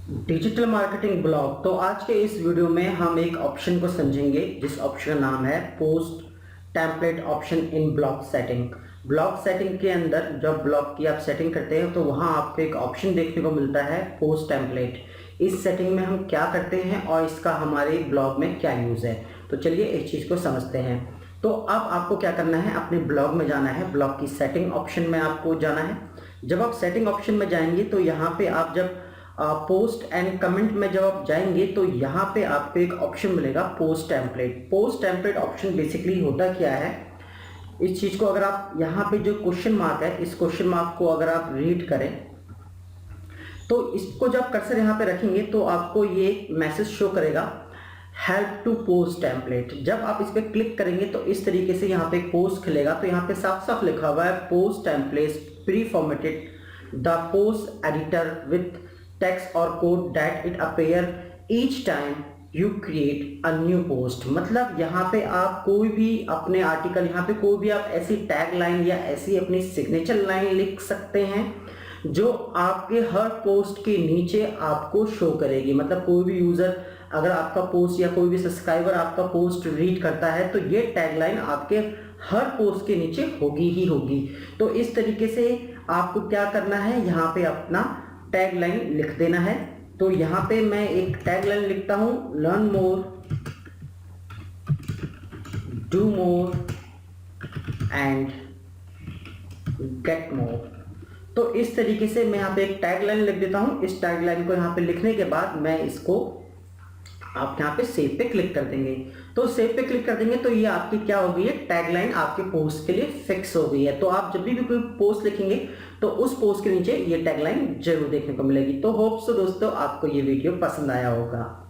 Digital marketing blog. तो आज के इस वीडियो में हम एक ऑप्शन को समझेंगे जिस ऑप्शन का नाम है post template option in blog setting. Blog setting के अंदर जब ब्लॉग की आप सेटिंग करते हैं तो वहां आपको एक ऑप्शन देखने को मिलता है पोस्ट टेम्पलेट। इस सेटिंग में हम क्या करते हैं और इसका हमारे ब्लॉग में क्या यूज है, तो चलिए इस चीज को समझते हैं। तो अब आपको क्या करना है, अपने ब्लॉग में जाना है, ब्लॉग की सेटिंग ऑप्शन में आपको जाना है। जब आप सेटिंग ऑप्शन में जाएंगे तो यहाँ पे आप जब पोस्ट एंड कमेंट में जब आप जाएंगे तो यहाँ पे आपको एक ऑप्शन मिलेगा post template. Post template option basically होता क्या है, इस चीज को अगर आप यहाँ पे जो क्वेश्चन मार्क है, इस क्वेश्चन मार्क को अगर आप रीड करें तो इसको जब कर्सर यहाँ पे रखेंगे तो आपको ये मैसेज शो करेगा हेल्प टू पोस्ट टेम्पलेट। जब आप इस पर क्लिक करेंगे तो इस तरीके से यहाँ पे एक पोस्ट खुलेगा। तो यहाँ पे साफ साफ लिखा हुआ है post template preformatted the post editor with text और code that it appear each time you create a new post. मतलब यहाँ पे आप कोई भी अपने आर्टिकल, यहाँ पे कोई भी आप ऐसी टैग लाइन या ऐसी अपनी सिग्नेचर लाइन लिख सकते हैं जो आपके हर पोस्ट के नीचे आपको शो करेगी। मतलब कोई भी यूजर अगर आपका पोस्ट या कोई भी सब्सक्राइबर आपका पोस्ट रीड करता है तो ये टैगलाइन आपके हर पोस्ट के नीचे होगी ही होगी। तो इस तरीके से आपको क्या करना है, यहाँ पे अपना टैगलाइन लिख देना है। तो यहाँ पे मैं एक टैगलाइन लिखता हूं, learn more, do more and get more. तो इस तरीके से मैं यहाँ पे एक टैगलाइन लिख देता हूं। इस टैगलाइन को यहाँ पे लिखने के बाद मैं इसको आप यहाँ पे सेव पे क्लिक कर देंगे। तो सेव पे क्लिक कर देंगे तो ये आपकी क्या हो गई है, टैगलाइन आपके पोस्ट के लिए फिक्स हो गई है। तो आप जब भी कोई पोस्ट लिखेंगे तो उस पोस्ट के नीचे ये टैगलाइन जरूर देखने को मिलेगी। तो होप सो दोस्तों आपको ये वीडियो पसंद आया होगा।